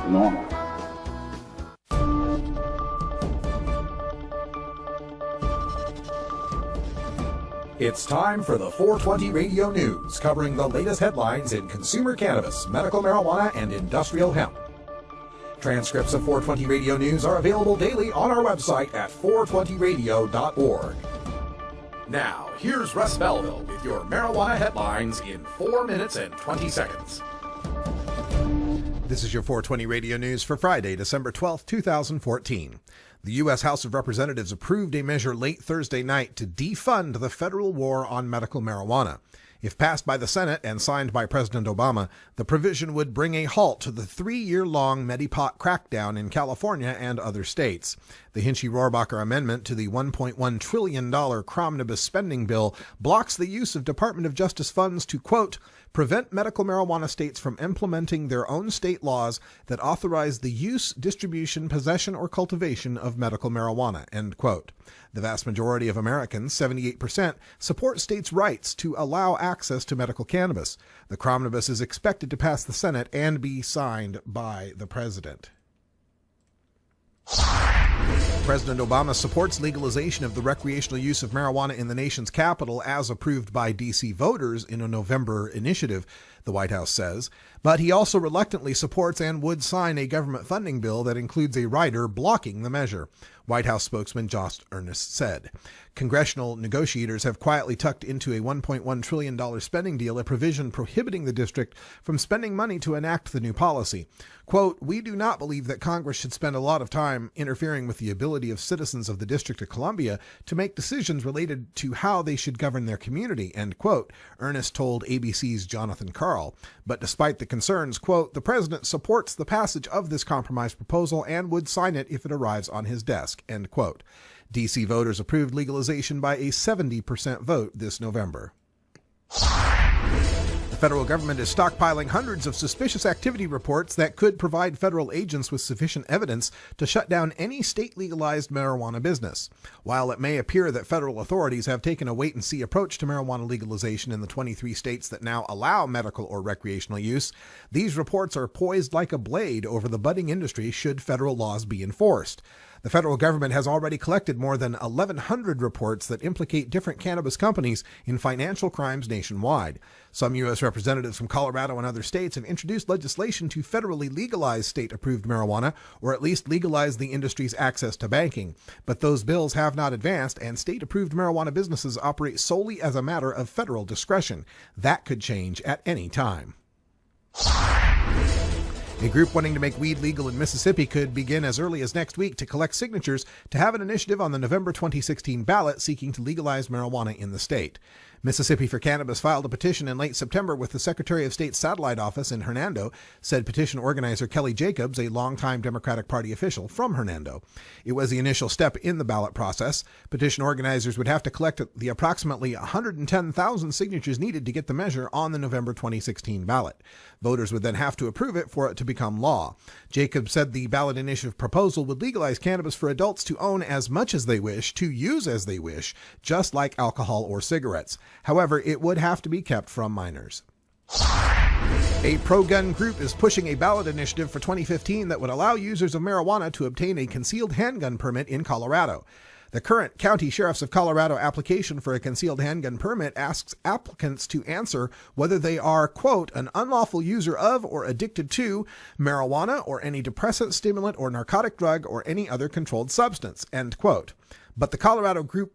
normal. It's time for the 420 Radio News, covering the latest headlines in consumer cannabis, medical marijuana, and industrial hemp. Transcripts of 420 Radio News are available daily on our website at 420radio.org. Now, here's Russ Belville with your marijuana headlines in 4 minutes and 20 seconds. This is your 420 Radio News for Friday, December 12, 2014. The U.S. House of Representatives approved a measure late Thursday night to defund the federal war on medical marijuana. If passed by the Senate and signed by President Obama, the provision would bring a halt to the 3-year-long Medipot crackdown in California and other states. The Hinchy-Rohrabacher amendment to the $1.1 trillion Cromnibus spending bill blocks the use of Department of Justice funds to, quote, prevent medical marijuana states from implementing their own state laws that authorize the use, distribution, possession, or cultivation of medical marijuana, end quote. The vast majority of Americans, 78%, support states' rights to allow access to medical cannabis. The Cromnibus is expected to pass the Senate and be signed by the president. President Obama supports legalization of the recreational use of marijuana in the nation's capital as approved by D.C. voters in a November initiative, the White House says. But he also reluctantly supports and would sign a government funding bill that includes a rider blocking the measure, White House spokesman Josh Earnest said. Congressional negotiators have quietly tucked into a $1.1 trillion spending deal a provision prohibiting the district from spending money to enact the new policy. Quote, we do not believe that Congress should spend a lot of time interfering with the ability of citizens of the District of Columbia to make decisions related to how they should govern their community, end quote, Earnest told ABC's Jonathan Karl. But despite the concerns, quote, the president supports the passage of this compromise proposal and would sign it if it arrives on his desk, end quote. D.C. voters approved legalization by a 70% vote this November. The federal government is stockpiling hundreds of suspicious activity reports that could provide federal agents with sufficient evidence to shut down any state-legalized marijuana business. While it may appear that federal authorities have taken a wait-and-see approach to marijuana legalization in the 23 states that now allow medical or recreational use, these reports are poised like a blade over the budding industry should federal laws be enforced. The federal government has already collected more than 1,100 reports that implicate different cannabis companies in financial crimes nationwide. Some U.S. representatives from Colorado and other states have introduced legislation to federally legalize state-approved marijuana, or at least legalize the industry's access to banking. But those bills have not advanced, and state-approved marijuana businesses operate solely as a matter of federal discretion. That could change at any time. A group wanting to make weed legal in Mississippi could begin as early as next week to collect signatures to have an initiative on the November 2016 ballot seeking to legalize marijuana in the state. Mississippi for Cannabis filed a petition in late September with the Secretary of State's satellite office in Hernando, said petition organizer Kelly Jacobs, a longtime Democratic Party official from Hernando. It was the initial step in the ballot process. Petition organizers would have to collect the approximately 110,000 signatures needed to get the measure on the November 2016 ballot. Voters would then have to approve it for it to become law. Jacobs said the ballot initiative proposal would legalize cannabis for adults to own as much as they wish, to use as they wish, just like alcohol or cigarettes. However, it would have to be kept from minors. A pro-gun group is pushing a ballot initiative for 2015 that would allow users of marijuana to obtain a concealed handgun permit in Colorado. The current County Sheriffs of Colorado application for a concealed handgun permit asks applicants to answer whether they are, quote, an unlawful user of or addicted to marijuana or any depressant, stimulant, or narcotic drug or any other controlled substance, end quote. But the Colorado group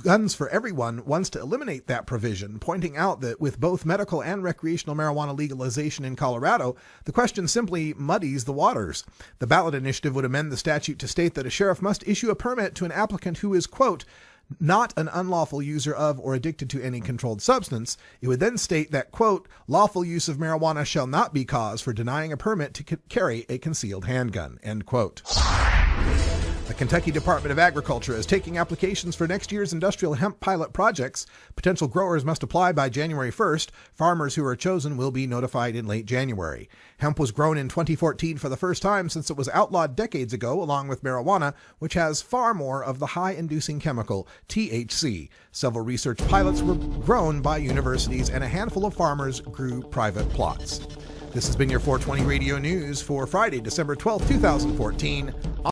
Guns for Everyone wants to eliminate that provision, pointing out that with both medical and recreational marijuana legalization in Colorado, the question simply muddies the waters. The ballot initiative would amend the statute to state that a sheriff must issue a permit to an applicant who is, quote, not an unlawful user of or addicted to any controlled substance. It would then state that, quote, lawful use of marijuana shall not be cause for denying a permit to carry a concealed handgun, end quote. The Kentucky Department of Agriculture is taking applications for next year's industrial hemp pilot projects. Potential growers must apply by January 1st. Farmers who are chosen will be notified in late January. Hemp was grown in 2014 for the first time since it was outlawed decades ago, along with marijuana, which has far more of the high-inducing chemical, THC. Several research pilots were grown by universities, and a handful of farmers grew private plots. This has been your 420 Radio News for Friday, December 12, 2014.